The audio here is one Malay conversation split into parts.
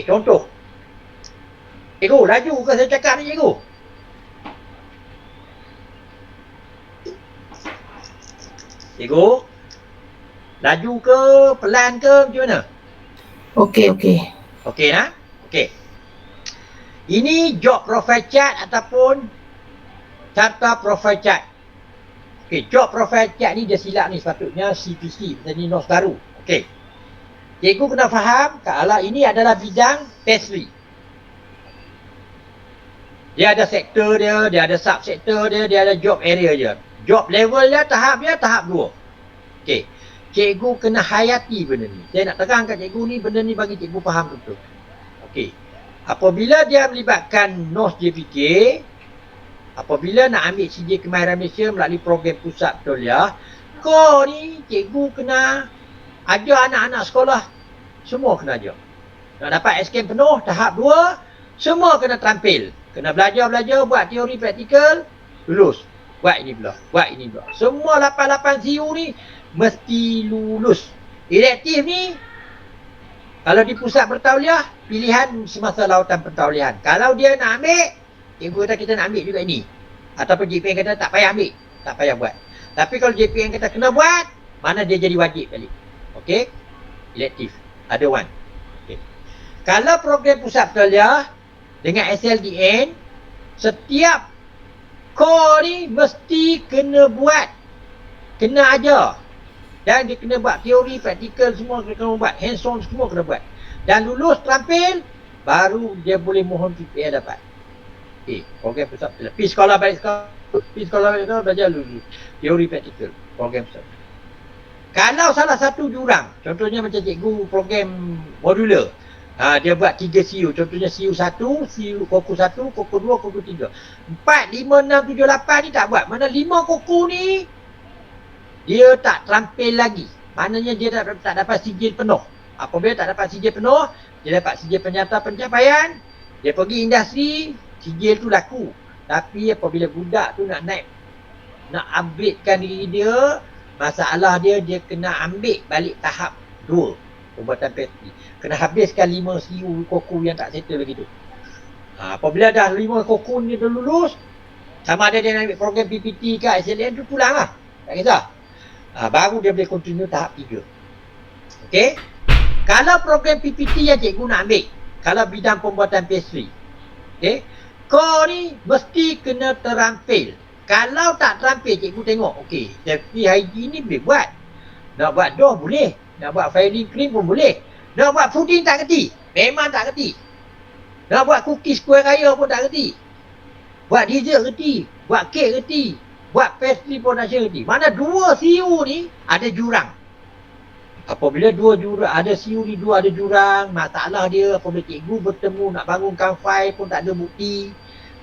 Contoh. Cikgu, laju ke saya cakap ni cikgu? Cikgu, laju ke, pelan ke, macam mana? Okey. Okey nah? Okey. Ini job profile chart ataupun carta profile chart. Okey, job profile chart ni dia silap ni sepatutnya CPC, macam ni NOS baru. Okey. Cikgu kena faham kalau ini adalah bidang pastry. Dia ada sektor dia, dia ada subsektor dia, dia ada job area dia. Job level dia, tahap 2. Okey. Cikgu kena hayati benda ni. Saya nak terang kat cikgu ni, benda ni bagi cikgu faham betul. Okey. Apabila dia melibatkan NOS JPK, apabila nak ambil CJ Kemahiran Malaysia melalui program pusat tauliah, kau ni cikgu kena ajar anak-anak sekolah. Semua kena ajar. Nak dapat SKM penuh, tahap 2, semua kena terampil. Kena belajar, buat teori praktikal, lulus. Buat ini pula. Semua 88 CU ni mesti lulus. Elektif ni, kalau di pusat bertauliah, pilihan semasa lautan pertauliahan. Kalau dia nak ambil, cikgu kata kita nak ambil juga ini. Ataupun JPN kata tak payah ambil, tak payah buat. Tapi kalau JPN kata kena buat, mana dia jadi wajib balik. Okey? Elektif. Ada one. Okay. Kalau program pusat pertauliah dengan SLDN, setiap core ni mesti kena buat. Kena ajar. Dan dia kena buat teori, praktikal semua kena buat. Hands on semua kena buat. Dan lulus terampil, baru dia boleh mohon PPR dapat. Okay, program pusat pertauliah. Pergi sekolah balik sekolah, belajar lulus. Teori praktikal, program pusat. Kalau salah satu jurang, contohnya macam cikgu program modular, dia buat 3 CU, contohnya CU 1, CU Koku 1, Koku 2, Koku 3. 4, 5, 6, 7, 8 ni tak buat. Mana 5 Koku ni, dia tak terampil lagi. Maknanya dia tak dapat sijil penuh. Apabila tak dapat sijil penuh, dia dapat sijil penyata pencapaian, dia pergi industri, sijil tu laku. Tapi apabila budak tu nak naik, nak upgradekan diri dia, masalah dia kena ambil balik tahap 2 pembuatan pastry. Kena habiskan 5 CU Koku yang tak settle lagi tu. Apabila dah 5 Koku ni dah lulus, sama ada dia nak ambil program PPT ke SLN tu pulang lah. Tak kisah. Baru dia boleh continue tahap 3. Okey? Kalau program PPT yang cikgu nak ambil, kalau bidang pembuatan pastry, okey, kau ni mesti kena terampil. Kalau tak terampil, cikgu tengok, okey, safety hygiene ni boleh buat. Nak buat dough boleh. Nak buat filing cream pun boleh. Nak buat pudding tak kerti. Memang tak kerti. Nak buat cookies kuih raya pun tak kerti. Buat dessert kerti. Buat kek kerti. Buat pastry production kerti. Mana 2 CU ni ada jurang. Apabila 2 jurang, ada CU ni 2 ada jurang, masalah dia apabila cikgu bertemu nak bangunkan file pun tak ada bukti.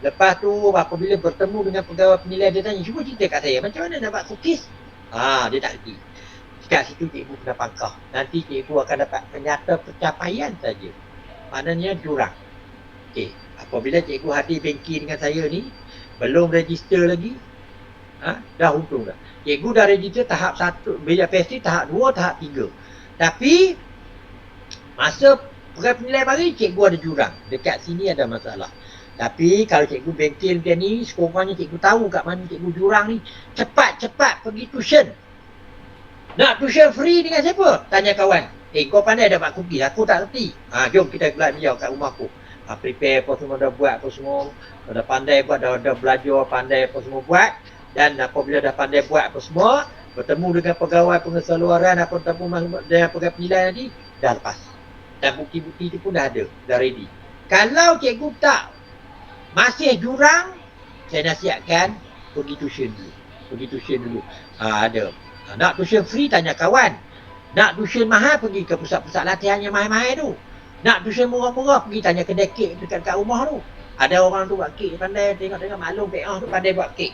Lepas tu apabila bertemu dengan pegawai penilai, dia tanya, cuba cerita kat saya, macam mana nak buat cookies? Dia tak kerti. Kat situ cikgu kena pangkah. Nanti cikgu akan dapat penyata pencapaian saja. Maknanya jurang. Okey, apabila cikgu hadir bengki dengan saya ni, belum register lagi, dah untung dah. Cikgu dah register tahap 1, belajar pastry tahap 2, tahap 3. Tapi masa pegawai penilai mari, cikgu ada jurang. Dekat sini ada masalah. Tapi kalau cikgu bengkel dia ni, sekurang-kurangnya cikgu tahu kat mana cikgu jurang ni, cepat-cepat pergi tuition. Nak tuition free dengan siapa? Tanya kawan. Kau pandai dapat cookies? Aku tak kerti. Jom kita belajar kat rumah aku. Prepare apa semua, dah buat apa semua. Dah pandai buat, dah belajar, pandai apa semua buat. Dan apabila dah pandai buat apa semua, bertemu dengan pegawai pengesaluaran ataupun dengan pegawai penilai nanti, dah lepas. Dan bukti-bukti tu pun dah ada, dah ready. Kalau cikgu tak masih jurang, saya nasihatkan pergi tuition dulu. Ada. Nak tuition free, tanya kawan. Nak tuition mahal, pergi ke pusat-pusat latihan yang mahal-mahal tu. Nak tuition murah-murah, pergi tanya kedai kek dekat rumah tu. Ada orang tu buat kek, dia pandai, tengok-tengok maklum PA tu pandai buat kek.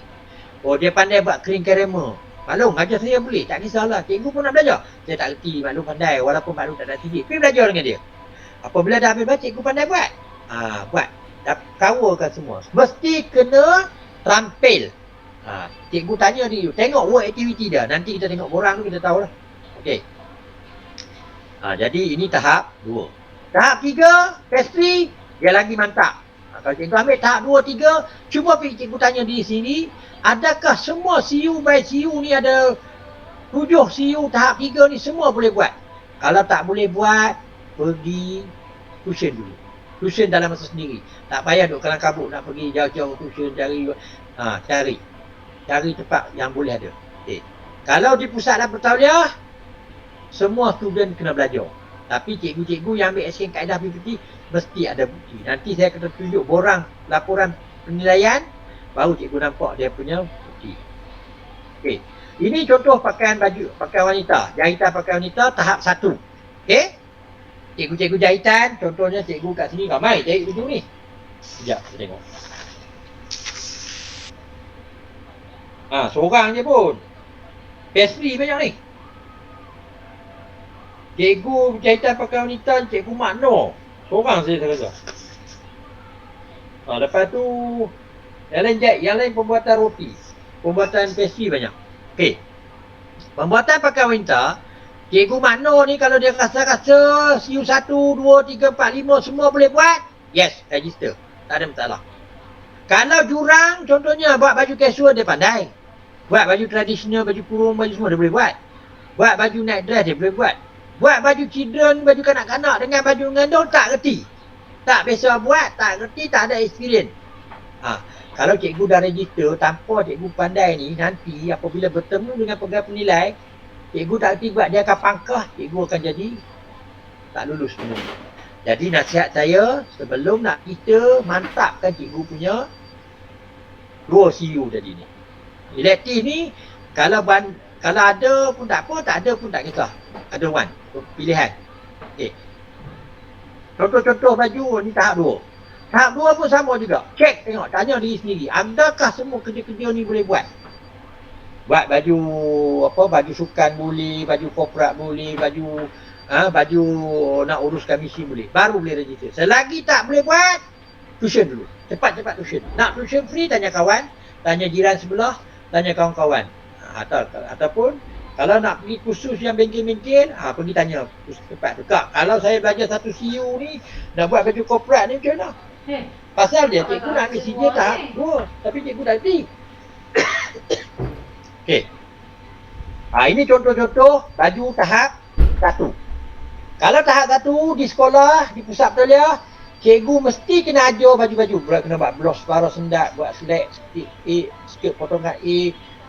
Dia pandai buat cream caramel. Maklum, ajar saya boleh, tak kisahlah. Cikgu pun nak belajar. Saya tak kerti, maklum pandai, walaupun maklum tak ada sidik. Pergi belajar dengan dia. Apabila dah habis belajar, cikgu pandai buat. Buat. Dah coverkan semua. Mesti kena terampil. Cikgu tanya dia, tengok work activity dia. Nanti kita tengok borang tu, kita tahulah. Okey. Jadi ini tahap 2. Tahap 3, pastry, dia lagi mantap. Kalau cikgu ambil tahap 2, 3, cuba cikgu tanya di sini, adakah semua CU by CU ni ada 7 CU tahap 3 ni semua boleh buat? Kalau tak boleh buat, pergi tuition dulu. Tuition dalam masa sendiri. Tak payah duduk kelang kabut nak pergi jauh-jauh tuition cari. Cari tempat yang boleh ada. Okay. Kalau di pusat dan bertauliah, semua student kena belajar. Tapi cikgu-cikgu yang ambil SKN kaedah PPT mesti ada bukti. Nanti saya akan tunjuk borang laporan penilaian, baru cikgu nampak dia punya bukti. Okey. Ini contoh pakaian baju, pakaian wanita. Jahitan pakaian wanita tahap 1. Okey. Cikgu-cikgu jahitan, contohnya cikgu kat sini ramai jahit baju ni. Sekejap, kita tengok. Seorang je pun. Pastry banyak ni. Cikgu jahitan pakaian wanita, cikgu makna. Seorang saya rasa. Lepas tu yang lain pembuatan roti. Pembuatan pastry banyak. Okey. Pembuatan pakaian wanita, cikgu makna ni kalau dia rasa-rasa CU 1, 2, 3, 4, 5 semua boleh buat, yes, register. Tak ada masalah. Kalau jurang, contohnya buat baju casual dia pandai. Buat baju tradisional, baju kurung, baju semua dia boleh buat. Buat baju night dress dia boleh buat. Buat baju children, baju kanak-kanak dengan baju mengandung tak reti. Tak biasa buat, tak reti, tak ada experience. Kalau cikgu dah register tanpa cikgu pandai ni, nanti apabila bertemu dengan pegawai penilai, cikgu tak reti buat, dia akan pangkah, cikgu akan jadi tak lulus semua. Jadi nasihat saya, sebelum nak kita mantapkan cikgu punya 2 CU tadi ni. Elektif ni, kalau ada pun tak apa, tak ada pun tak kisah. Ada one, pilihan. Okay. Contoh-contoh baju ni tahap 2. Tahap 2 pun sama juga. Cek tengok, tanya diri sendiri. Adakah semua kerja-kerja ni boleh buat? Buat baju baju sukan boleh, baju korporat boleh, baju nak uruskan misi boleh. Baru boleh register. Selagi tak boleh buat, tuition dulu. Cepat-cepat tuition. Nak tuition free, tanya kawan, tanya jiran sebelah, tanya kawan-kawan. Ataupun kalau nak pergi kursus yang bengkel-bengkel, pergi tanya kursus tempat tu. Kak, kalau saya belajar satu CU ni, nak buat baju korporat ni macam mana? Pasal dia, cikgu nak ambil CJ tahap 2, tapi cikgu dah hati. Okey. Ini contoh-contoh baju tahap 1. Kalau tahap 1 di sekolah, di pusat tauliah, cikgu mesti kena ajar baju-baju. Kena buat blus separuh sendat, buat selek, skirt potongan A,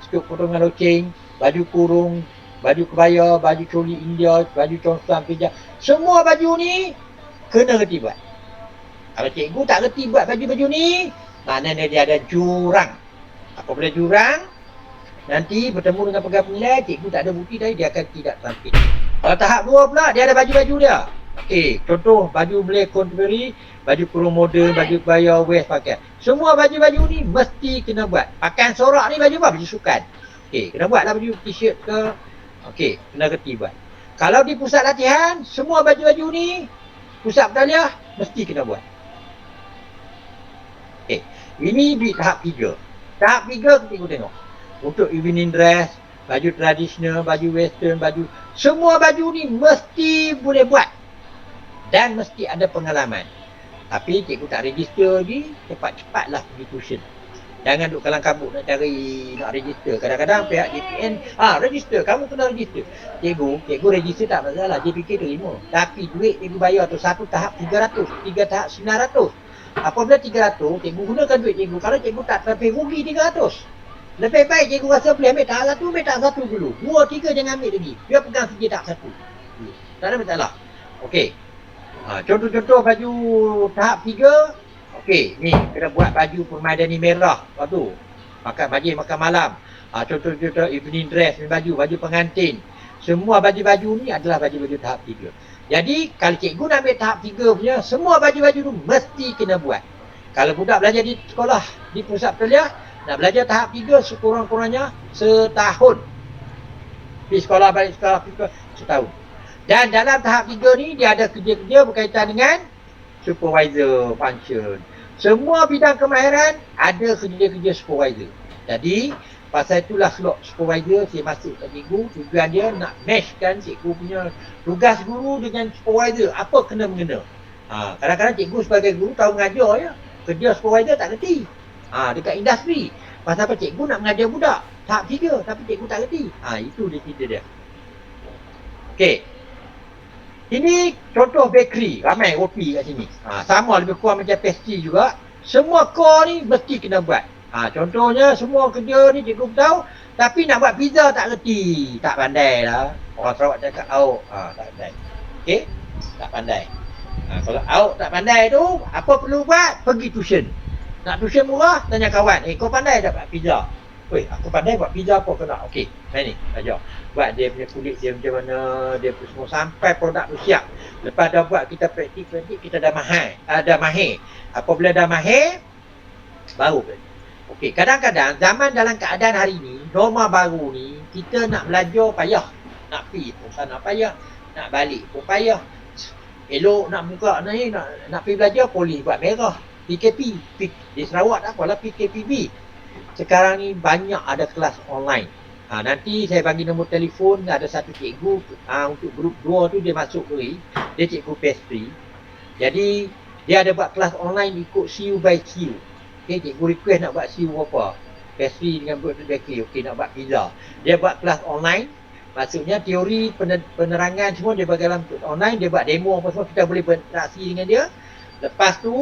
skirt potongan loceng, baju kurung, baju kebaya, baju coli India, baju contohan pijak. Semua baju ni kena reti buat. Kalau cikgu tak reti buat baju-baju ni, maknanya dia ada jurang. Apabila jurang, nanti bertemu dengan pegawai penilai, cikgu tak ada bukti tadi, dia akan tidak tampil. Kalau tahap 2 pula, dia ada baju-baju dia. Okey, contoh baju black contemporary, baju kurung moden, baju kebaya, vest pakai. Semua baju-baju ni mesti kena buat. Pakaian sorak ni baju apa? Baju sukan. Okey, kena buatlah baju t-shirt ke. Okey, kena reti buat. Kalau di pusat latihan, semua baju-baju ni, pusat tauliah mesti kena buat. Okey, ini di tahap 3. Tahap 3 kita tengok. Untuk evening dress, baju tradisional, baju western, baju, semua baju ni mesti boleh buat. Dan mesti ada pengalaman. Tapi cikgu tak register lagi, cepat-cepatlah pergi tuition. Jangan duduk kalang kabut nak cari, nak register. Kadang-kadang pihak JPN, register, kamu kena register. Cikgu register tak masalah, JPK terima. Tapi duit cikgu bayar tu, satu tahap 300, 3 tahap 900. Apabila 300, cikgu gunakan duit cikgu. Kalau cikgu tak sampai rugi 300. Lebih baik cikgu rasa boleh ambil tahap 1, ambil tahap 1 dulu. 2, 3 jangan ambil lagi. Dia pegang saja tahap 1. Tak ada masalah. Okey. Contoh-contoh baju tahap 3. Okey, ni kena buat baju permadani merah. Lepas tu makan malam. Contoh-contoh evening dress, baju pengantin. Semua baju-baju ni adalah baju-baju tahap 3. Jadi kalau cikgu nak ambil tahap 3 punya, semua baju-baju tu mesti kena buat. Kalau budak belajar di sekolah, di pusat tauliah, nak belajar tahap 3 sekurang-kurangnya setahun. Di sekolah, balik sekolah, setahun. Dan dalam tahap 3 ni, dia ada kerja-kerja berkaitan dengan supervisor function. Semua bidang kemahiran ada kerja-kerja supervisor. Jadi, Pasal itulah slot supervisor saya masuk kat cikgu. Tujuan dia nak matchkan cikgu punya tugas guru dengan supervisor. Apa kena-mengena. Kadang-kadang cikgu sebagai guru tahu mengajar je. Kerja supervisor tak kerti. Dekat industri. Pasal apa, cikgu nak mengajar budak. Tahap 3 tapi cikgu tak kerti. Itu dia cerita dia. Okey. Ini contoh bakery. Ramai kopi kat sini. Sama lebih kurang macam pastry juga. Semua core ni mesti kena buat. Contohnya semua kerja ni cikgu tahu. Tapi nak buat pizza tak kerti. Tak pandai lah. Orang Sarawak cakap awak. Tak pandai. Okey. Tak pandai. Kalau awak tak pandai tu, apa perlu buat? Pergi tuition. Nak tuition murah, tanya kawan. Kau pandai tak buat pizza? Weh, aku pandai buat pizza apa kau nak? Okey, main ni, belajar. Buat dia punya kulit dia macam mana, dia pun semua sampai produk tu siap. Lepas dah buat, kita praktik, kita dah mahir. Apabila dah mahir, baru praktik. Okey, kadang-kadang zaman dalam keadaan hari ni, norma baru ni, kita nak belajar payah. Nak pergi pun sana payah, nak balik pun payah. Elok nak buka ni, nak pergi belajar, polis buat merah. PKP. Di Sarawak tak apalah PKPB. Sekarang ni banyak ada kelas online. Nanti saya bagi nombor telefon, ada satu cikgu untuk grup 2 tu dia masuk beri. Dia cikgu pastry. Jadi dia ada buat kelas online ikut CU by CU. Okay, cikgu request nak buat CU apa? Pastry dengan buat bakery. Okey, nak buat pizza. Dia buat kelas online. Maksudnya teori penerangan semua dia bagi dalam online. Dia buat demo apa semua, kita boleh berinteraksi dengan dia. Lepas tu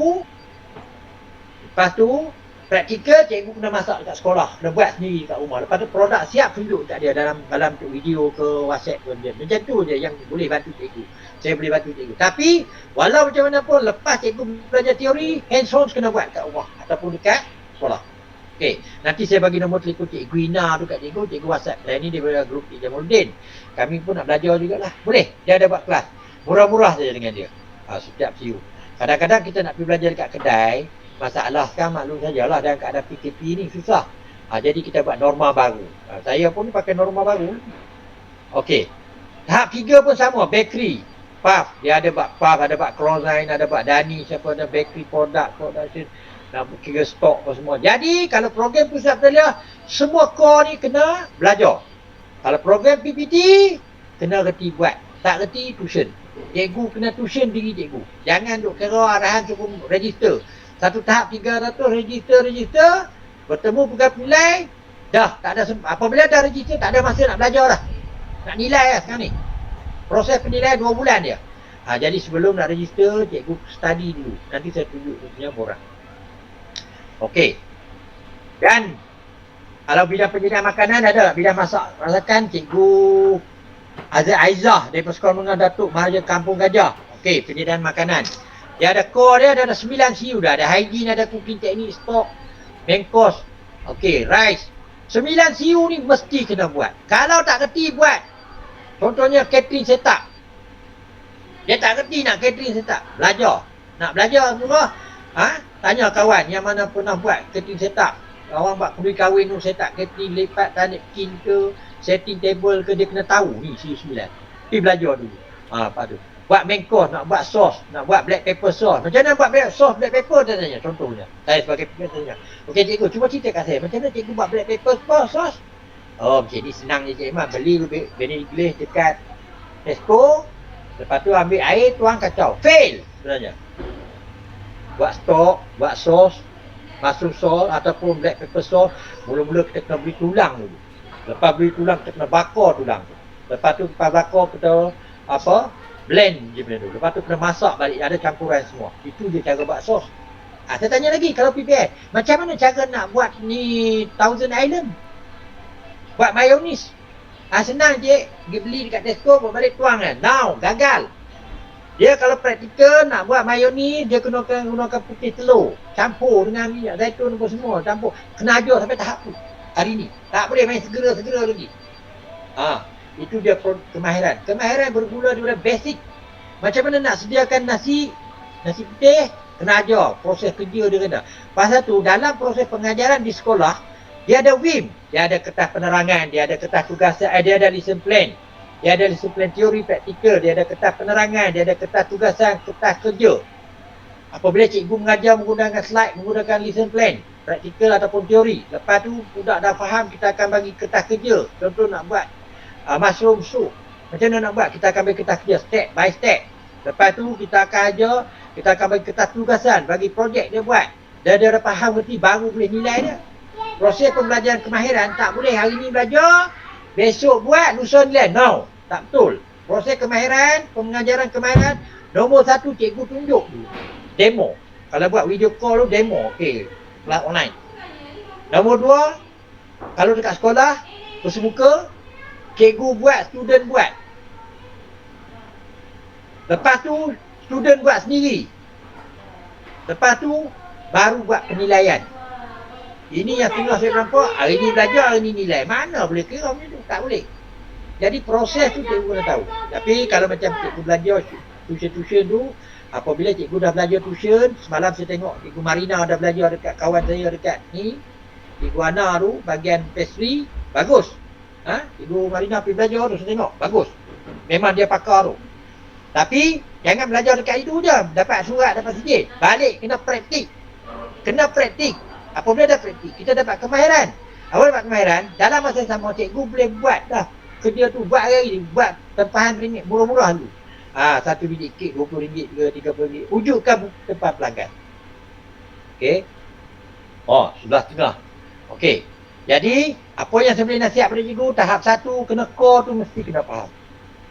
praktikal cikgu kena masak dekat sekolah, kena buat sendiri kat rumah. Lepas tu produk siap tunjuk kat dia dalam video ke WhatsApp ke dia. Macam tu je yang boleh bantu cikgu. Saya boleh bantu cikgu. Tapi walau macam mana pun, lepas cikgu belajar teori, hands on kena buat kat rumah ataupun dekat sekolah. Okey, nanti saya bagi nombor telefon cikgu Ina tu kat cikgu WhatsApp. Saya ni dia berada grup Cik Jamaluddin. Kami pun nak belajar jugalah. Boleh, dia ada buat kelas. Murah-murah saja dengan dia. Setiap CU. Kadang-kadang kita nak pergi belajar dekat kedai, masalah sekarang maklum sajalah dalam keadaan PKP ni susah. Jadi kita buat norma baru. Saya pun pakai norma baru. Okey. Tahap 3 pun sama, bakery. Puff, dia ada buat puff, ada buat croissant, ada buat dani, siapa ada bakery production, nak kira stok apa semua. Jadi kalau program Pusat Belia, semua core ni kena belajar. Kalau program PPT, kena reti buat. Tak reti, tuition. Cikgu kena tuition diri cikgu. Jangan duk kira arahan cukup register. Satu tahap 300 register, bertemu pegang nilai, dah tak ada apabila dah register tak ada masa nak belajar dah. Nak nilai lah sekarang ni. Proses penilaian 2 bulan dia. Jadi sebelum nak register, cikgu study dulu. Nanti saya tunjuk punya borang. Okey. Dan kalau bidang penyediaan makanan ada, bidang masakan cikgu Azad Aizah daripada Sekolah Menengah Datuk Maharaja Kampung Gajah. Okey, penyediaan makanan. Dia ada core dia, ada 9 CU dah. Ada hygiene, ada cooking teknik, stok, main course. Okey, rice. 9 CU ni mesti kena buat. Kalau tak kerti buat. Contohnya catering setup. Dia tak kerti nak catering setup. Belajar. Nak belajar semua. Tanya kawan yang mana pernah buat catering setup. Orang buat kuih kahwin tu setup catering, lipat tanip kin ke, setting table ke, dia kena tahu ni CU 9. Pergi belajar dulu. Lepas tu. Buat main course, nak buat sos, nak buat black pepper sauce. Macam mana buat black pepper dia tanya, contohnya. Saya sebagai pemimpin tanya. Okey cikgu, cuba cerita kat saya. Macam mana cikgu buat black pepper sauce? Macam ni senang je cikgu. Beli vinaigrette dekat Tesco. Lepas tu ambil air, tuang kacau. Fail sebenarnya. Buat stok, buat sos, mushroom sauce ataupun black pepper sauce. Mula-mula kita kena beli tulang dulu. Lepas beli tulang, kita kena bakar tulang tu. Lepas tu lepas bakar kita blend je blend dulu. Lepas tu kena masak balik, ada campuran semua. Itu je cara buat sos. Saya tanya lagi, kalau PPS, macam mana cara nak buat ni Thousand Island? Buat mayonis. Senang je, pergi beli dekat Tesco, buat balik tuang kan. Now, gagal. Dia kalau praktikal nak buat mayonis, dia gunakan putih telur. Campur dengan minyak zaitun apa semua. Campur. Kena ajar sampai tahap tu. Hari ni. Tak boleh main segera-segera lagi. Itu dia kemahiran. Kemahiran bermula daripada basic. Macam mana nak sediakan nasi putih, kena ajar. Proses kerja dia kena. Pasal tu, dalam proses pengajaran di sekolah, dia ada WIM. Dia ada kertas penerangan, dia ada kertas tugasan, dia ada lesson plan. Dia ada lesson plan teori, praktikal, dia ada kertas penerangan, dia ada kertas tugasan, kertas kerja. Apabila cikgu mengajar menggunakan slide, menggunakan lesson plan, praktikal ataupun teori. Lepas tu budak dah faham, kita akan bagi kertas kerja. Contoh nak buat mushroom soup. Macam mana nak buat? Kita akan bagi kertas kerja step by step. Lepas tu kita akan ajar, kita akan bagi kertas tugasan, bagi projek dia buat. Dia dah faham ngerti, baru boleh nilai dia. Proses pembelajaran kemahiran tak boleh hari ni belajar, besok buat, lusa nilai. No, tak betul. Proses kemahiran, pengajaran kemahiran, nombor 1 cikgu tunjuk dulu. Demo. Kalau buat video call tu demo, okey, kelas online. Nombor 2, kalau dekat sekolah, bersemuka, cikgu buat, student buat. Lepas tu, student buat sendiri. Lepas tu, baru buat penilaian. Ini yang tengah saya nampak, hari ni belajar, hari ni nilai. Mana boleh kira macam tu? Tak boleh. Jadi proses tu cikgu kena tahu. Tapi kalau macam cikgu belajar tuition tu, apabila cikgu dah belajar tuition, semalam saya tengok cikgu Marina dah belajar dekat kawan saya dekat ni, cikgu Ana tu, bagian pastry, bagus. Cikgu Marina pergi belajar tu, saya tengok, bagus. Memang dia pakar tu. Tapi, jangan belajar dekat itu je. Dapat surat, dapat sijil. Balik, kena praktik. Kena praktik. Apabila dah praktik, kita dapat kemahiran. Awal dapat kemahiran, dalam masa yang sama, cikgu boleh buat dah kerja tu, buat hari ni, buat tempahan ringgit, murah-murah dulu. 1 biji kek, RM20 ke RM30. Wujudkan tempat pelanggan. Okey. Sudah tengah. Okey. Jadi, apa yang saya boleh nasihat pada cikgu, tahap 1, kena core tu mesti kena faham.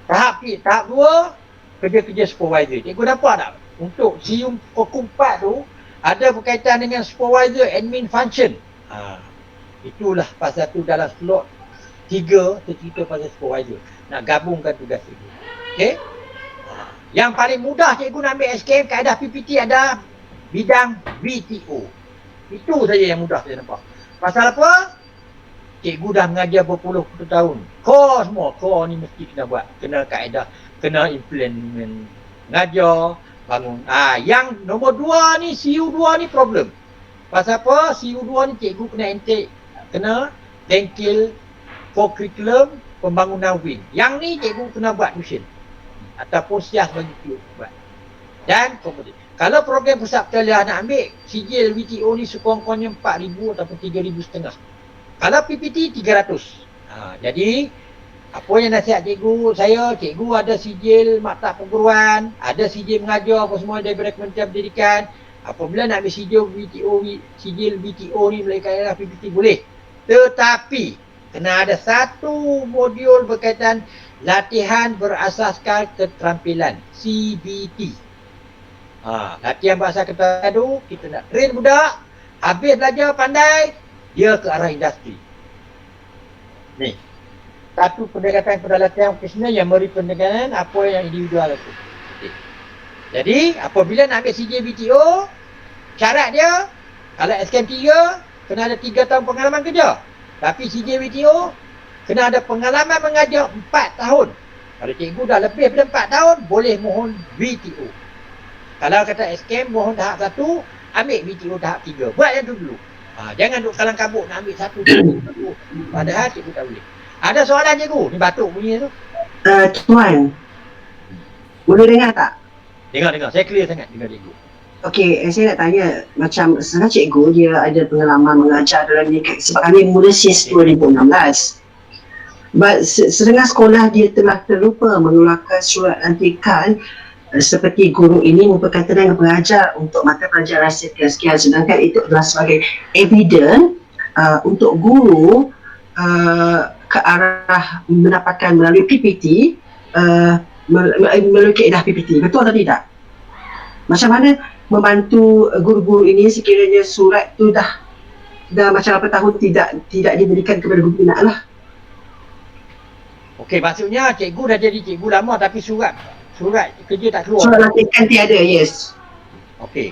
Tahap 2, kerja-kerja supervisor. Cikgu nampak tak? Untuk sium kokum 4 tu, ada berkaitan dengan supervisor admin function. Itulah pasal tu dalam slot 3 tercerita pasal supervisor. Nak gabungkan tugas cikgu. Okey? Yang paling mudah cikgu nak ambil SKM kaedah PPT ada bidang VTO. Itu saja yang mudah saya nampak. Pasal apa? Cikgu dah mengajar berpuluh tahun. Core semua. Core ni mesti kena buat. Kena kaedah. Kena implement. Mengajar. Bangun. Yang nombor 2 ni, CU2 ni problem. Pasal apa? CU2 ni cikgu kena intake. Kena tengkil co-curriculum pembangunan wing. Yang ni cikgu kena buat tuition. Ataupun sias bagi cikgu buat. Dan kompetisi. Kalau program pusat pertalian nak ambil, sijil VTO ni sekurang-kurangnya 4,000 ataupun 3,500. Kalau PPT 300. Jadi, apa yang nasihat cikgu saya, cikgu ada sijil maktab perguruan, ada sijil mengajar apa semua daripada Kementerian Pendidikan. Apabila nak ambil sijil VTO ni melalui kaedah PPT boleh. Tetapi, kena ada satu modul berkaitan latihan berasaskan keterampilan, CBT. Latihan berasaskan keterampilan tu, kita nak train budak, habis belajar pandai, dia ke arah industri. Ni. Satu pendekatan pada latihan vocasional yang memberi pendekatan apa yang individual itu. Jadi, apabila nak ambil CJBTO, syarat dia, kalau SKM 3, kena ada 3 tahun pengalaman kerja. Tapi CJBTO, kena ada pengalaman mengajar 4 tahun. Kalau cikgu dah lebih daripada 4 tahun, boleh mohon VTO. Kalau kata SKM, mohon tahap 1, ambil VTO tahap 3. Buat yang tu dulu. Jangan duk kalang kabut nak ambil satu. Padahal cikgu tak boleh. Ada soalan cikgu? Ni batuk bunyi tu. Tuan, boleh dengar tak? Dengar. Saya clear sangat dengar cikgu. Okey, saya nak tanya, macam sekarang cikgu dia ada pengalaman mengajar dalam ni sebab kami mula since 2016. But sedangkan sekolah dia telah terlupa mengeluarkan surat lantikan seperti guru ini merupakan tenaga pengajar untuk mata pelajaran sekian-sekian, sedangkan itu adalah sebagai evidence untuk guru ke arah mendapatkan melalui PPT, melalui kaedah PPT. Betul atau tidak? Macam mana membantu guru-guru ini sekiranya surat tu dah macam apa tahun tidak diberikan kepada guru binaan lah. Okey, maksudnya cikgu dah jadi cikgu lama tapi surat kerja tak keluar. Surat latihan tiada, yes. Okey.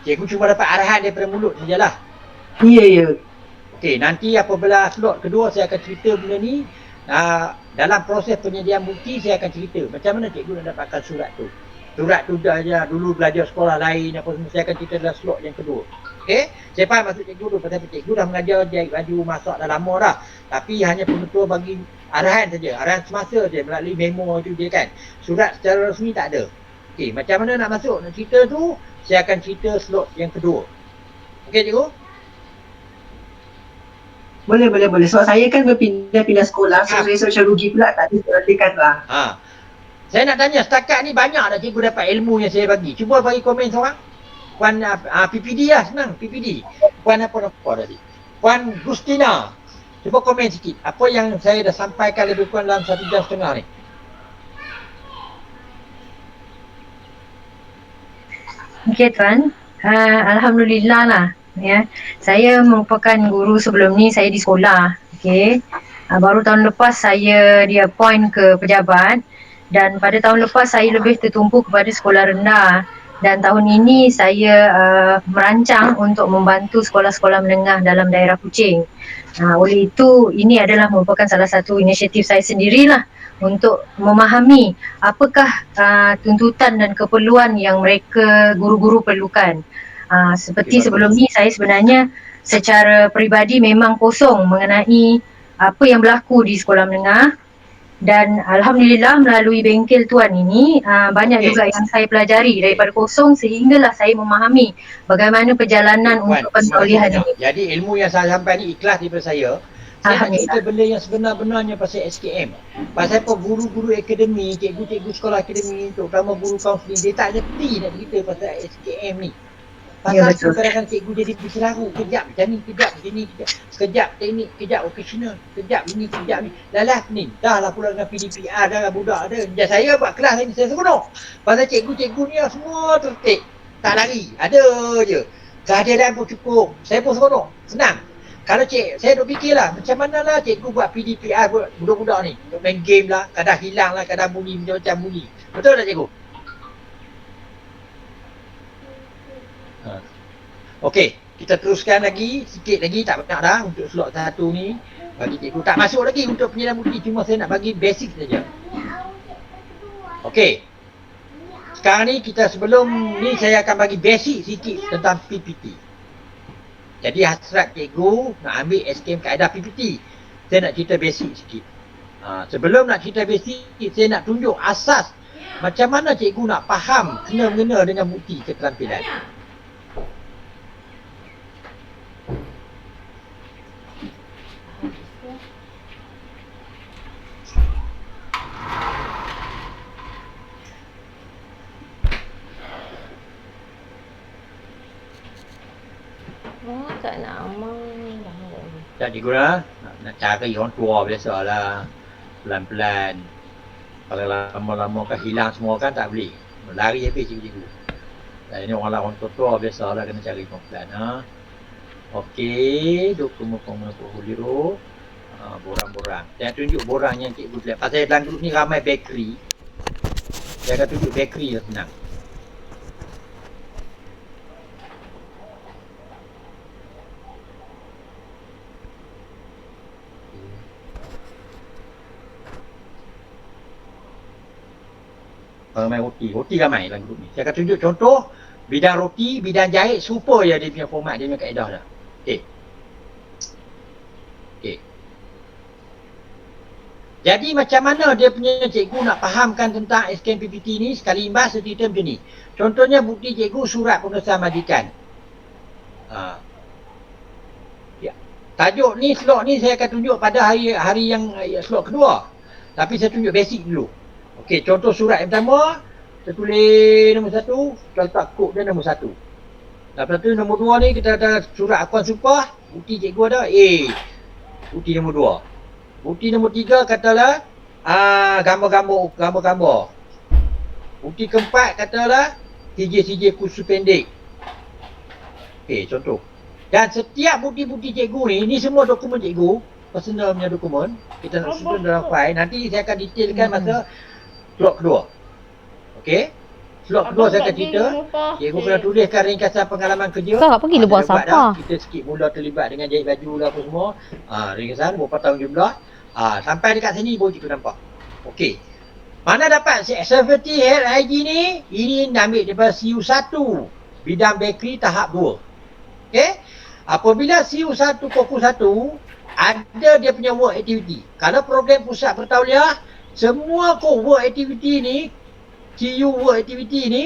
Cikgu cuma dapat arahan daripada mulut sajalah. Ya. Okey, nanti apabila slot kedua saya akan cerita benda ni. Dalam proses penyediaan bukti saya akan cerita macam mana cikgu nak dapatkan surat tu. Surat tu dah dulu belajar sekolah lain apa semua, saya akan cerita dalam slot yang kedua. Okey, saya faham maksud cikgu tu pasal cikgu dah mengajar jahit baju masak dah lama dah. Tapi hanya pengetua bagi arahan saja, arahan semasa saja melalui memo itu je kan. Surat secara rasmi tak ada. Okey, macam mana nak masuk nak cerita tu, saya akan cerita slot yang kedua. Okey cikgu? Boleh. Sebab saya kan berpindah-pindah sekolah, so saya macam rugi pula tak ada dekat lah. Saya nak tanya, setakat ni banyak tak cikgu dapat ilmu yang saya bagi? Cuba bagi komen seorang. Puan PPD lah, senang PPD. Puan apa tadi? Puan Gustina. Cuba komen sikit. Apa yang saya dah sampaikan lebih kurang dalam 1 jam setengah ni? Okey Tuan, Alhamdulillah lah. Ya, saya merupakan guru sebelum ni, saya di sekolah. Okey, baru tahun lepas saya di-appoint ke pejabat, dan pada tahun lepas saya lebih tertumpu kepada sekolah rendah, dan tahun ini saya merancang untuk membantu sekolah-sekolah menengah dalam daerah Kuching. Oleh itu, ini adalah merupakan salah satu inisiatif saya sendirilah untuk memahami apakah tuntutan dan keperluan yang mereka guru-guru perlukan. Seperti sebelum ni saya sebenarnya secara peribadi memang kosong mengenai apa yang berlaku di sekolah menengah, dan Alhamdulillah melalui bengkel Tuan ini banyak juga yang saya pelajari daripada kosong sehinggalah saya memahami bagaimana perjalanan untuk pentolehan ini. Jadi ilmu yang saya sampai ni ikhlas daripada saya. Saya nak cerita benda yang sebenar-benarnya pasal SKM. Pasal apa guru-guru akademi, cikgu-cikgu sekolah akademi, terutama guru kaunseling, dia tak reti nak cerita pasal SKM ni. Pasal kadang-kadang cikgu jadi bercerahu, kejap macam ni, kejap macam ni, sekejap teknik, kejap vocational, kejap ini, kejap ni. Lalas ni, dah lah pula dengan PDPR, dah lah budak ada. Dan saya buat kelas ni, saya seronok. Pasal cikgu-cikgu ni semua tertib, tak lari, ada je. Kehadiran pun cukup, saya pun seronok, senang. Kalau saya duk fikirlah macam mana lah cikgu buat PDPR buat budak-budak ni. Duk main game lah, kadang hilang lah, kadang bunyi macam-macam bunyi. Betul tak cikgu? Okey, kita teruskan lagi, sikit lagi, tak banyak dah untuk slot 1 ni. Bagi cikgu, tak masuk lagi untuk penyelam bukti, cuma saya nak bagi basic saja. Okey. Sekarang ni kita sebelum ni saya akan bagi basic sikit tentang PPT. Jadi hasrat cikgu nak ambil SKM kaedah PPT. Saya nak cerita basic sikit. Sebelum nak cerita basic, saya nak tunjuk asas macam mana cikgu nak faham kena-mengena dengan bukti keterampilan. Tak nak amal. Tak cikgu lah. Nak cari orang tua biasalah. Pelan-pelan. Kalau lama-lama kan hilang semua kan tak boleh. Lari habis cikgu-cikgu. Dan ini orang tua biasalah kena cari pelan-pelan. Okey. Dokumen portfolio. Borang-borang. Saya tunjuk borang yang cikgu lihat. Pasal dalam grup ni ramai bakery. Saya akan tunjuk bakery yang senang. Ramai roti ramai dalam grup ni. Saya akan tunjuk contoh bidang roti, bidang jahit, serupa je dia punya format, dia punya kaedah dah. Okey. Jadi macam mana dia punya cikgu nak fahamkan tentang SKM PPT ni, sekali imbas saya cerita macam ni. Contohnya bukti cikgu surat pengesahan majikan. Tajuk ni, slot ni saya akan tunjuk pada hari yang slot kedua. Tapi saya tunjuk basic dulu. Okey, contoh surat yang pertama, kita tulis nombor 1, kita letak kod dia nombor 1. Lepas tu nombor 2 ni kita ada surat akuan sumpah, bukti cikgu ada A. Bukti nombor 2. Bukti nombor 3 katalah gambar-gambar. Bukti keempat katalah CJ kursus pendek. Okey, contoh. Dan setiap bukti-bukti cikgu ni semua dokumen cikgu, personal punya dokumen, kita nak susun dalam file. Nanti saya akan detailkan masa slot kedua. Okey? Slot kedua saya akan cerita. Cikgu kena tuliskan ringkasan pengalaman kerja. Kau pergi lu buat siapa? Kita sikit mula terlibat dengan jahit baju lah apa semua. Ringkasan berapa tahun jumlah. Sampai dekat sini baru cikgu nampak. Okey. Mana dapat safety health hygiene ni? Ini ambil daripada CU1. Bidang bakery tahap 2. Okey? Apabila CU1 fokus 1, ada dia punya work activity. Kalau program pusat pertauliah, semua work activity ni, CU work activity ni,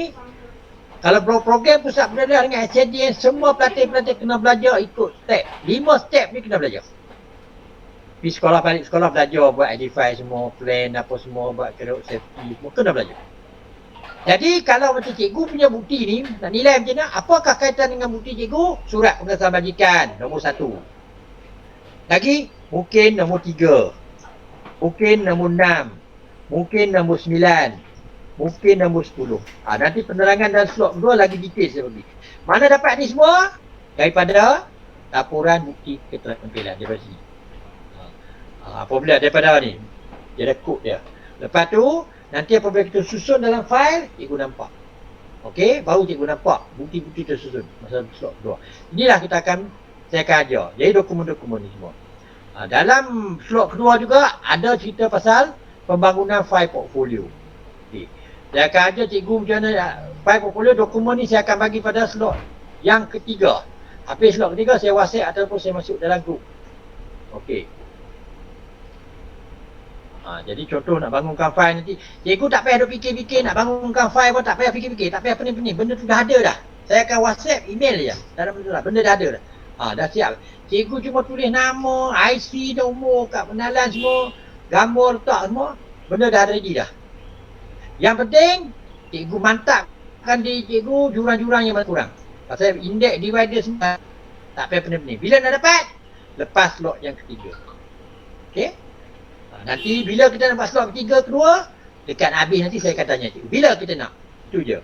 kalau program pusat pertauliah dengan SNDN, semua pelatih-pelatih kena belajar ikut step. 5 step ni kena belajar. Pergi sekolah, balik sekolah belajar buat identify semua, plan apa semua, buat kira safety, semua kena belajar. Jadi kalau macam cikgu punya bukti ni, nak nilai macam mana, apakah kaitan dengan bukti cikgu? Surat pengesahan majikan, nombor 1. Lagi, mungkin nombor 3. Mungkin nombor 6. Mungkin nombor 9. Mungkin nombor 10. Nanti penerangan dan slot kedua lagi detail saya bagi. Mana dapat ni semua? Daripada laporan bukti keterampilan daripada sini. Apabila daripada ni, dia ada kod dia. Lepas tu, nanti apabila kita susun dalam fail, cikgu nampak. Okey, baru cikgu nampak bukti-bukti tersusun masa slot kedua. Inilah saya akan ajar. Jadi dokumen-dokumen ni semua. Dalam slot kedua juga ada cerita pasal pembangunan file portfolio. Okay. Saya akan ajar cikgu macam mana file portfolio. Dokumen ni saya akan bagi pada slot yang ketiga. Habis slot ketiga saya WhatsApp ataupun saya masuk dalam group. Okey. Jadi contoh nak bangunkan file nanti, cikgu tak payah duk fikir-fikir nak bangunkan file pun tak payah fikir-fikir, tak payah pening-pening, benda tu dah ada dah. Saya akan WhatsApp, email je. Tak ada benda lah, benda dah ada dah. Dah siap. Cikgu cuma tulis nama, IC, nombor, kad pengenalan semua, gambar letak semua, benda dah ada ready dah. Yang penting, cikgu mantapkan diri cikgu jurang-jurang yang kurang. Pasal index divider semua, tak payah pening-pening. Bila nak dapat? Lepas slot yang ketiga. Okey? Nanti bila kita dapat slot ketiga, kedua, dekat habis nanti saya akan tanya cikgu. Bila kita nak? Itu je.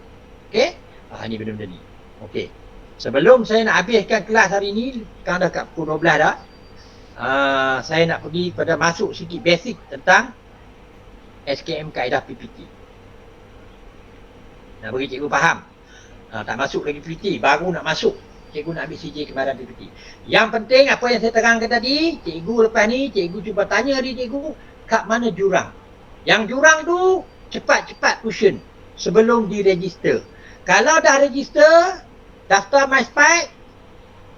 Okey? Ni benda-benda ni. Okey. Sebelum saya nak habiskan kelas hari ni, sekarang dah kat pukul 12 dah. Saya nak pergi pada masuk sikit basic tentang SKM kaedah PPT. Nak bagi cikgu faham. Tak masuk lagi PPT, baru nak masuk. Cikgu nak ambil CJ kemaran PPT. Yang penting apa yang saya terangkan tadi, cikgu lepas ni, cikgu cuba tanya dia cikgu, kat mana jurang? Yang jurang tu, cepat-cepat cushion sebelum diregister. Kalau dah register, daftar MySpike,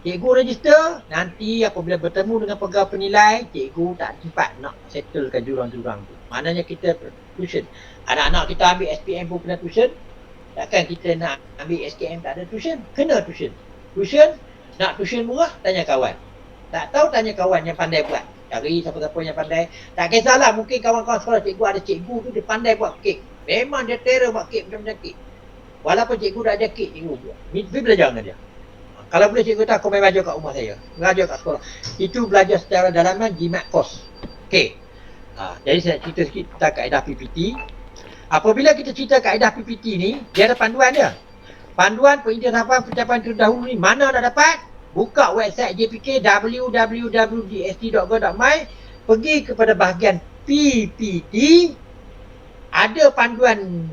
cikgu register, nanti apabila bertemu dengan pegawai penilai, cikgu tak cepat nak settlekan jurang-jurang tu. Maknanya kita tuition. Anak-anak kita ambil SPM pun kena tuition. Takkan kita nak ambil SKM tak ada tuition? Kena tuition. Tuition, nak tuition murah, tanya kawan. Tak tahu, tanya kawan yang pandai buat. Cari siapa-siapa yang pandai. Tak kisahlah, mungkin kawan-kawan sekolah cikgu ada cikgu tu dia pandai buat kek. Memang dia terror buat kek macam-macam kek. Walaupun cikgu dah ada kek, cikgu buat. Pergi belajar dengan dia. Kalau boleh cikgu tak, kau main belajar kat rumah saya. Belajar kat sekolah. Itu belajar secara dalaman, jimat kos. Okey. Jadi saya cerita sikit tentang kaedah PPT. Apabila kita cerita kaedah PPT ni, dia ada panduan dia. Panduan pengintirapan pencapaian terdahulu ni mana nak dapat? Buka website JPK www.gst.go.my, pergi kepada bahagian PPT, ada panduan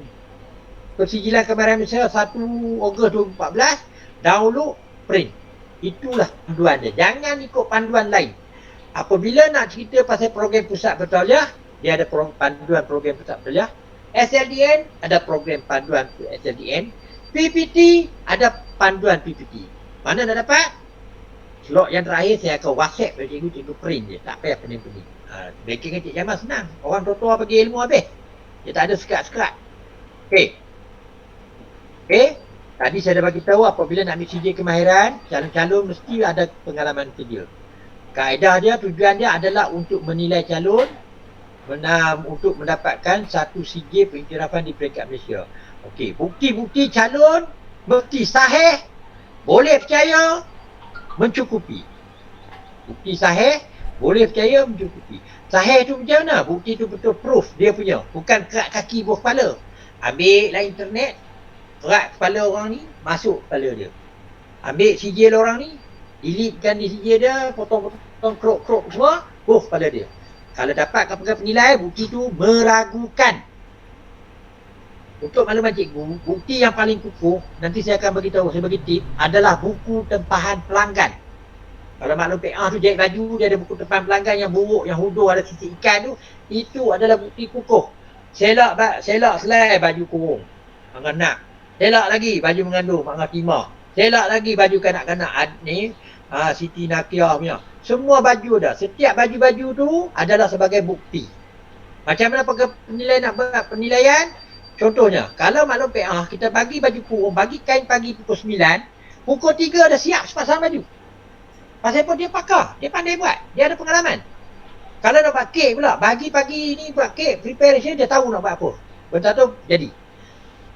Persijilan Kameraman Malaysia 1 Ogos 2014, download, print. Itulah panduan dia. Jangan ikut panduan lain. Apabila nak cerita pasal program pusat bertauliah, dia ada panduan program pusat bertauliah. SLDN ada program panduan SLDN. PPT ada panduan PPT. Mana nak dapat? Slot yang terakhir saya akan WhatsApp pada cikgu, cikgu print je. Tak payah pening-pening. Banking Encik Jamal senang. Orang tua-tua bagi ilmu habis. Dia tak ada sekat-sekat. Okey. Okey. Tadi saya dah bagi tahu apabila nak ambil CJ kemahiran, calon-calon mesti ada pengalaman kerja. Kaedah dia, tujuan dia adalah untuk menilai calon, untuk mendapatkan satu CJ pengiktirafan di peringkat Malaysia. Okey, bukti-bukti calon mesti sahih, boleh percaya, mencukupi. Bukti sahih, boleh percaya, mencukupi. Sahih tu macam mana? Bukti tu betul proof dia punya, bukan kerak kaki buah kepala. Ambil lah internet, kerak kepala orang ni, masuk kepala dia. Ambil sijil orang ni, delete-kan di sijil dia, potong-potong, krok-krok semua, kepala dia. Kalau dapat pegawai penilai, bukti tu meragukan. Untuk makluman cikgu, bukti yang paling kukuh, nanti saya akan bagi tahu, saya bagi tip, adalah buku tempahan pelanggan. Kalau maklum PA tu jahit baju, dia ada buku tempahan pelanggan yang buruk, yang hudur, ada sisik ikan tu, itu adalah bukti kukuh. Selak selai baju kurung, Angah nak. Selak lagi baju mengandung, Angah timah. Selak lagi baju kanak-kanak ni, Siti Nakiah punya. Semua baju dah. Setiap baju-baju tu adalah sebagai bukti. Macam mana penilai nak buat penilaian? Contohnya, kalau maklum PA, kita bagi baju kurung, bagi kain pagi pukul 9, pukul 3 dah siap sepasang baju. Pasal pun dia pakar, dia pandai buat, dia ada pengalaman. Kalau nak buat kek pula, pagi-pagi ni buat kek, preparation dia tahu nak buat apa. Benda tu jadi.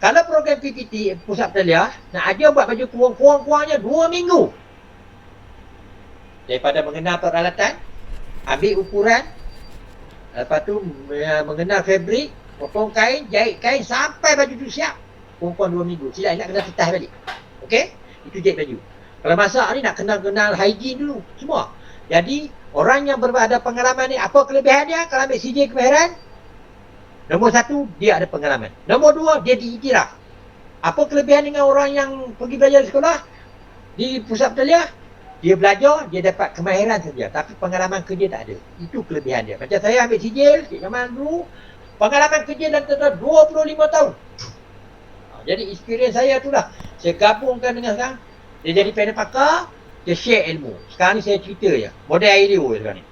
Kalau program PPT pusat taliah, nak ajar buat baju kurang-kurangnya 2 minggu. Daripada mengenal peralatan, ambil ukuran, lepas tu mengenal fabrik, potong kain, jahit kain sampai baju tu siap. Kurang-kurang 2 minggu. Silap-silap kena tetah balik. Okey? Itu jahit baju. Kalau masak ni nak kenal-kenal hygiene dulu. Semua. Jadi, orang yang ada pengalaman ni, apa kelebihan dia? Kalau ambil CJ kemahiran, nombor 1, dia ada pengalaman. Nombor 2, dia diiktiraf. Apa kelebihan dengan orang yang pergi belajar di sekolah? Di pusat taliah, dia belajar, dia dapat kemahiran saja. Tapi pengalaman kerja tak ada. Itu kelebihan dia. Macam saya ambil CJ, Cik Jamal dulu, pengalaman kerja dalam total 25 tahun. Jadi experience saya tu lah. Saya gabungkan dengan sekarang. Dia jadi panel pakar, dia share ilmu. Sekarang ni saya cerita je. Model aereo sekarang ni.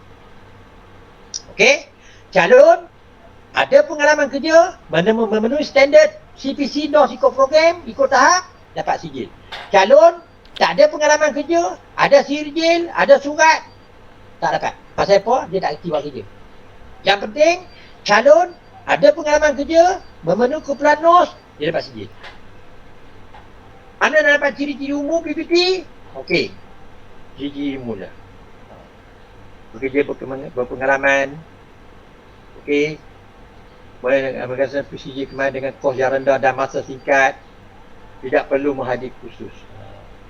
Okey? Calon ada pengalaman kerja, memenuhi standard CPC, NOS ikut program, ikut tahap, dapat sijil. Calon tak ada pengalaman kerja, ada sijil, ada surat, tak dapat. Pasal apa? Dia tak aktif buat kerja. Yang penting, calon ada pengalaman kerja, memenuhi kumpulan NOS, dia dapat sijil. Mana nak dapat ciri-ciri umum PPT? Okey. Ciri-ciri umum lah. Bekerja berpengalaman. Okey. Boleh menggunakan PCJ kemarin dengan kos yang rendah dan masa singkat. Tidak perlu menghadiri kursus.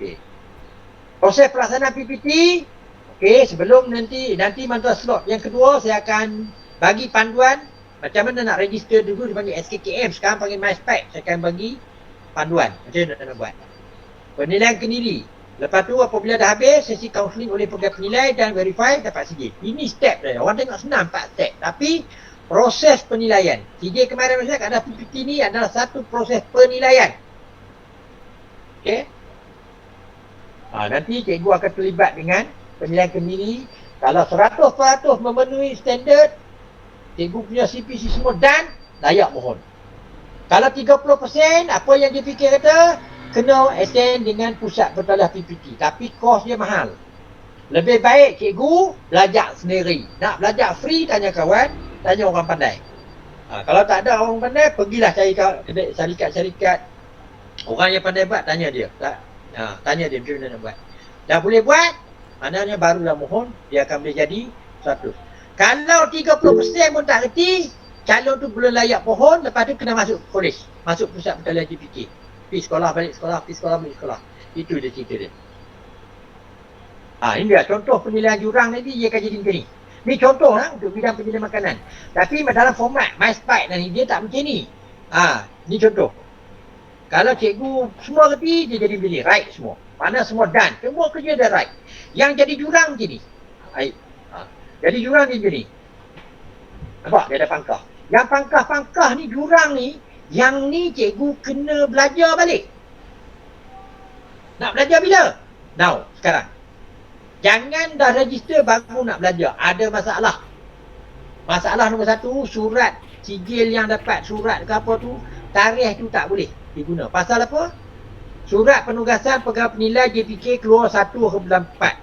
Okey. Proses pelaksanaan PPT. Okey, sebelum nanti mantau slot yang kedua, saya akan bagi panduan macam mana nak register dulu, dia panggil SKKM, sekarang panggil MySpec. Saya akan bagi panduan macam mana nak buat. Penilaian kendiri. Lepas tu apabila dah habis, sesi kaunseling oleh program penilai dan verify, dapat CJ. Ini step dia. Orang tengok senang 4 step. Tapi proses penilaian. CJ kemarin saya ada PPT ni adalah satu proses penilaian. Okey. Nanti cikgu akan terlibat dengan penilaian kendiri. Kalau 100% memenuhi standard, cikgu punya CPC semua dan layak mohon. Kalau 30%, apa yang dia fikir kata, kena attend dengan pusat bertaliah PPT. Tapi kos dia mahal. Lebih baik cikgu belajar sendiri. Nak belajar free, tanya kawan, tanya orang pandai. Kalau tak ada orang pandai, pergilah cari syarikat-syarikat. Orang yang pandai buat, tanya dia. Tanya dia macam mana nak buat. Dah boleh buat, maknanya barulah mohon, dia akan boleh jadi 100. Kalau 30% pun tak reti, calon tu belum layak pohon, lepas tu kena masuk kolej. Masuk pusat bertaliah GPT. Pergi sekolah, balik sekolah, pergi sekolah, balik sekolah. Itu dia cerita dia. Ini dia contoh penilaian jurang nanti, dia akan jadi macam ni. Ni contoh lah untuk bidang penilaian makanan. Tapi dalam format MySpec nanti, dia tak macam ni. Ni contoh. Kalau cikgu semua reti, dia jadi macam ni. Right semua. Mana semua done. Semua kerja dah right. Yang jadi jurang macam ni. Jadi jurang dia macam ni. Nampak? Dia ada pangkah. Yang pangkah-pangkah ni, jurang ni, yang ni cikgu kena belajar balik. Nak belajar bila? Now, sekarang. Jangan dah register baru nak belajar. Ada masalah. Masalah nombor 1, surat sijil yang dapat, surat ke apa tu, tarikh tu tak boleh diguna. Pasal apa? Surat penugasan pegawai penilai JPK keluar 1/4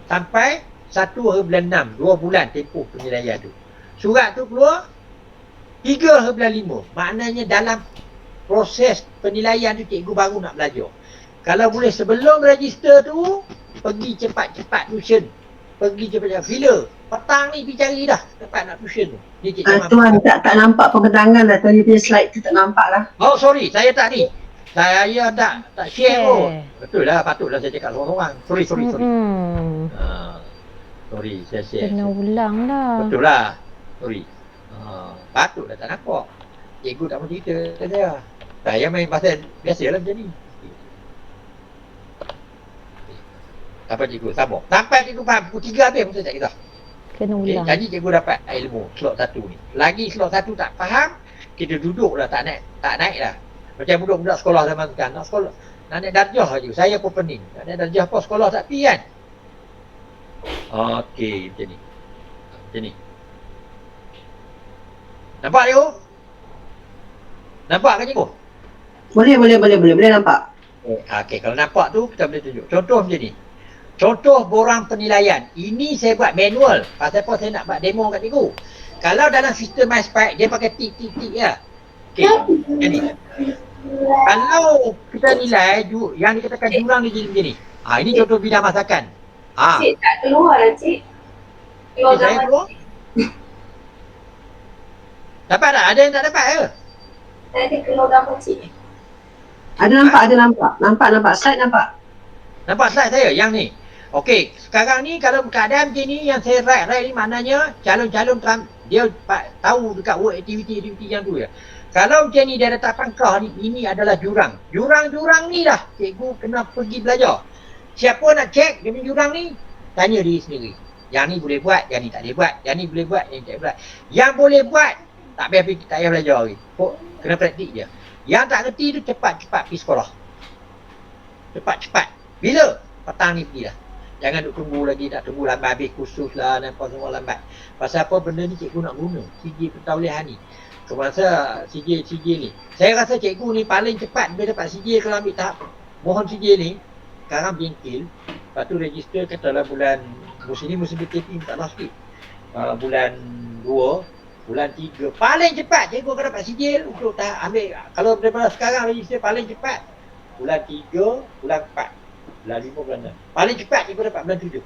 sampai 1/6, 2 bulan tempoh penilaian tu. Surat tu keluar 3/5. Maknanya dalam proses penilaian tu cikgu baru nak belajar. Kalau boleh sebelum register tu, pergi cepat-cepat tuition. Pergi cepat-cepat. Bila? Petang ni pergi cari dah tempat nak tuition tu. Ni Tuan tak nampak pemandangan lah. Tadi punya slide tu tak nampak lah. Oh sorry, saya tak ni. Saya tak share pun. Betul lah, patutlah saya cakap orang-orang. Sorry. Sorry, saya share. Kena ulang dah. Betul lah. Sorry. Patutlah tak nampak. Cikgu tak mau cerita saya. Saya main pasal biasalah macam ni. Sampai cikgu sabar. Sampai cikgu faham pukul 3 habis pun saya tak kisah. Kena ulang. Jadi cikgu dapat ilmu slot 1 ni. Lagi slot 1 tak faham, kita duduk lah tak naik lah. Macam budak-budak sekolah zaman sekarang. Nak sekolah, nak naik darjah je. Saya pun pening. Nak naik darjah apa sekolah tak pergi kan? Okey, macam ni. Macam ni. Nampak cikgu? Nampak kan cikgu? Boleh nampak. Okey, kalau nampak tu kita boleh tunjuk. Contoh macam ni. Contoh borang penilaian. Ini saya buat manual. Pasal apa saya nak buat demo kat cikgu. Kalau dalam sistem MySpace, dia pakai tik-tik-tik je. Okey, jadi. Kalau kita nilai yang dikatakan jurang ni jadi macam ni. Ini contoh bidang masakan. Cik tak keluar lah cik. Keluar Saya gambar keluar. cik. Dapat tak? Ada yang tak dapat ke? Tadi keluar gambar cik. Ada nampak. Slide nampak. Nampak slide saya yang ni. Okey, sekarang ni kalau keadaan macam ni yang saya write ni maknanya calon-calon Trump dia tahu dekat work activity yang tu ya. Kalau macam ni dia letak pangkah ni, ini adalah jurang. Jurang-jurang ni dah cikgu kena pergi belajar. Siapa nak cek dia punya jurang ni, tanya diri sendiri. Yang ni boleh buat, yang ni tak boleh buat. Yang ni boleh buat, yang ni tak boleh buat. Yang boleh buat, tak payah belajar lagi. Kena praktik je. Yang tak kerti tu cepat-cepat pergi sekolah. Cepat-cepat. Bila? Petang ni pergi dah. Jangan duk tunggu lagi, tak tunggu lambat habis kursus lah, nampak semua lambat. Pasal apa benda ni cikgu nak guna? CJ pentaulihan ni. Semasa CJ ni. Saya rasa cikgu ni paling cepat bila dapat CJ kalau ambil tahap mohon CJ ni. Sekarang bingkil. Lepas tu register katalah bulan musim ni musim BTP tak lah sikit. Bulan 2, bulan 3. Paling cepat cikgu akan dapat CJ untuk ambil. Kalau daripada sekarang register paling cepat. Bulan 3, bulan 4. Bulan 5, bulan 6. Paling cepat cikgu dapat bulan 7.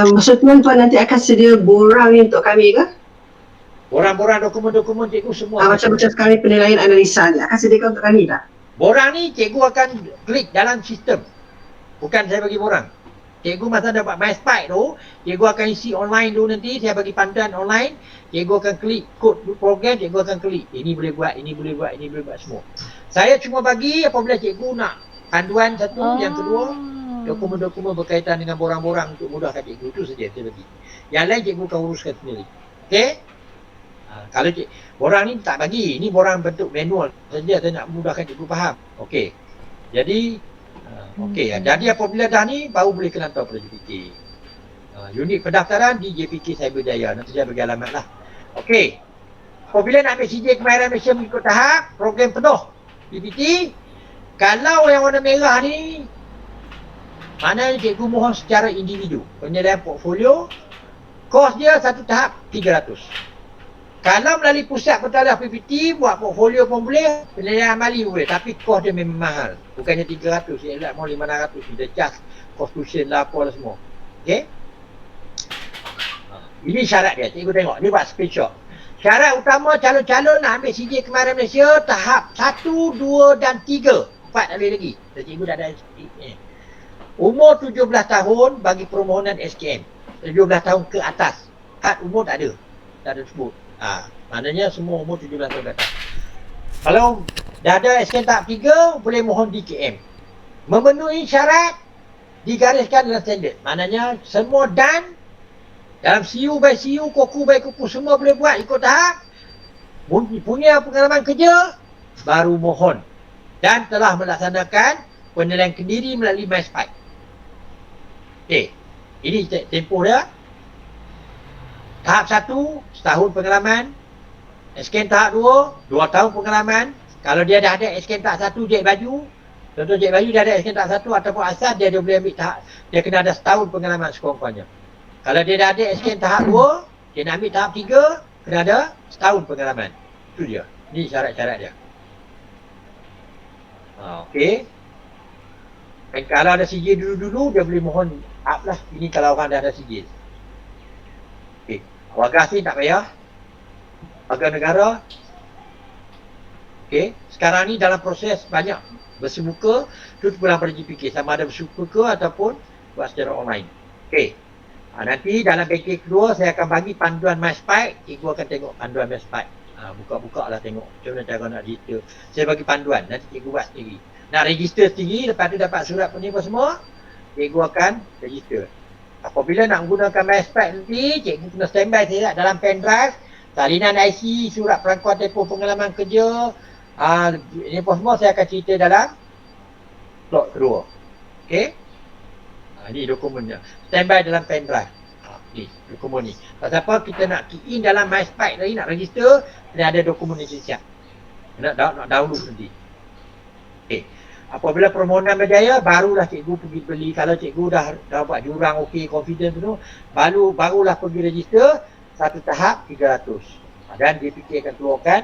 Maksud tuan nanti akan sedia borang ni untuk kami ke? Borang-borang dokumen-dokumen cikgu semua. Macam-macam sekali penilaian analisa ni akan sediakan untuk kami tak? Borang ni cikgu akan klik dalam sistem. Bukan saya bagi borang. Cikgu masa dapat MySpace tu, cikgu akan isi online dulu nanti, saya bagi panduan online. Cikgu akan klik kod program, cikgu akan klik. Ini boleh buat, ini boleh buat, ini boleh buat semua. Saya cuma bagi apabila cikgu nak panduan satu, yang kedua, dokumen-dokumen berkaitan dengan borang-borang untuk mudahkan cikgu. Itu saja saya bagi. Yang lain cikgu akan uruskan sendiri. Okey? Kalau borang ni tak bagi, ini borang bentuk manual saja, saya nak mudahkan cikgu faham. Okey. Jadi jadi apabila dah ni baru boleh kena hantar pada JPK. Unit pendaftaran di JPK Cyberjaya. Nanti saya bagi alamat lah. Okey. Apabila nak ambil CJ Kemahiran Malaysia mengikut tahap, program penuh PPT. Kalau yang warna merah ni, maknanya cikgu mohon secara individu. Penilaian portfolio, kos dia satu tahap 300. Kalau melalui pusat pentauliah PPT, buat portfolio pun boleh, penilaian amali boleh. Tapi kos dia memang mahal. Bukannya 300, saya elak mau 500. Kita charge kos tuition lah, apa lah semua. Okey? Ini syarat dia, cikgu tengok. Dia buat screenshot. Syarat utama calon-calon nak ambil CJ Kemahiran Malaysia, tahap 1, 2 dan 3. 4 tak boleh lagi. Cikgu dah ada umur 17 tahun bagi permohonan SKM. 17 tahun ke atas. Had umur tak ada. Tak ada sebut. Maknanya semua umur 17 tahun ke atas. Kalau dah ada SKM tahap 3, boleh mohon DKM. Memenuhi syarat, digariskan dalam standard. Maknanya semua dan dalam CU by CU, KOKU by KOKU, semua boleh buat ikut tahap. Punya pengalaman kerja, baru mohon. Dan telah melaksanakan penilaian kendiri melalui MySpace. Okey, ini tempoh dia. Tahap 1, setahun pengalaman. SKM tahap 2, 2 tahun pengalaman. Kalau dia dah ada SKM tahap 1, jahit baju. Contoh jahit baju dia ada SKM tahap 1 ataupun asas, dia boleh ambil tahap. Dia kena ada setahun pengalaman sekurang-kurangnya. Kalau dia dah ada SKM tahap 2, dia nak ambil tahap 3, kena ada setahun pengalaman. Itu dia. Ini syarat-syarat dia. Okey. Dan kalau ada sijil dulu-dulu, dia boleh mohon up lah. Ini kalau orang dah ada sijil. Okey. Warga asing tak payah. Warga negara. Okey. Sekarang ni dalam proses banyak bersemuka. Itu pulang pada JPK. Sama ada bersemuka ataupun buat secara online. Okey. Nanti dalam package kedua, saya akan bagi panduan MySpace. Cikgu akan tengok panduan MySpace. Buka-buka lah tengok macam mana cara nak register. Saya bagi panduan, nanti cikgu buat sendiri. Nak register sendiri, lepas tu dapat surat penerima semua, cikgu akan register. Apabila nak menggunakan MySpace nanti, cikgu kena standby saya dalam pendrive, salinan IC, surat perangkuan tempoh pengalaman kerja, ini pun semua saya akan cerita dalam slot kedua. Okey? Ini dokumennya. Standby dalam pendrive. Ni, dokumen ni. Pasal apa kita nak key in dalam MySpace tadi, nak register, kena ada dokumen ni siap. Nak download nanti. Okay. Apabila permohonan berjaya, barulah cikgu pergi beli. Kalau cikgu dah buat jurang okey, confident tu, barulah pergi register satu tahap 300. Dan DPK akan keluarkan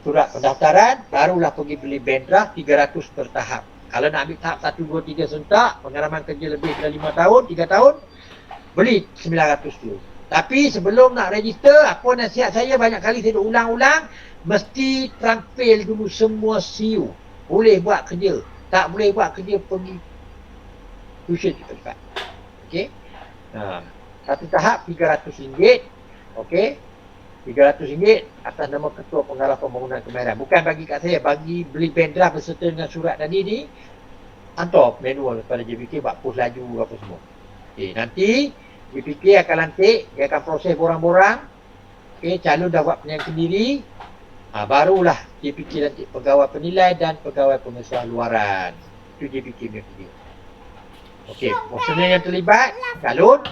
surat pendaftaran, barulah pergi beli bendera 300 per tahap. Kalau nak ambil tahap 1, 2, 3 sentak, pengalaman kerja lebih dari 5 tahun, 3 tahun, beli 900 dulu. Tapi sebelum nak register, apa nasihat saya banyak kali saya ulang-ulang, mesti terampil dulu semua CU. Boleh buat kerja, tak boleh buat kerja pergi tuition cepat-cepat. Okey. Satu tahap RM300. Okey. RM300 atas nama Ketua Pengarah Pembangunan Kemahiran. Bukan bagi kat saya, bagi beli pendrive berserta dengan surat tadi ni, hantar manual kepada JPK buat post laju apa semua. Okey, nanti JPK akan lantik, dia akan proses borang-borang. Okey, calon dah buat penilaian sendiri. Barulah JPK lantik pegawai penilai dan pegawai pengesahan luaran. Itu JPK punya kerja. Okey, personel yang terlibat, calon,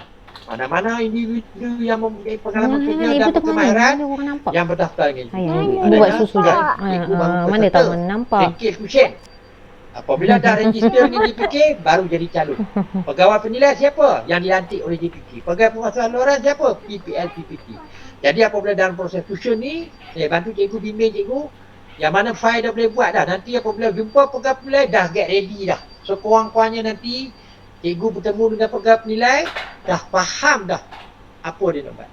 mana-mana individu yang mempunyai pengalaman kerja dan kemahiran yang berdaftar dengan JPK. Buat susu je. Cikgu baru Mana peserta. tahu mana nampak. Thank you. Apabila dah register dengan JPK, baru jadi calon. Pegawai penilai siapa? Yang dilantik oleh JPK. Pegawai penguasaan luaran siapa? PPL, PPT. Jadi apabila dalam proses fusion ni, saya bantu cikgu, bimbing cikgu, yang mana file dah boleh buat dah. Nanti apabila jumpa pegawai penilai, dah get ready dah. So kurang-kurangnya nanti, cikgu bertemu dengan pegawai penilai, dah faham dah apa dia nak buat.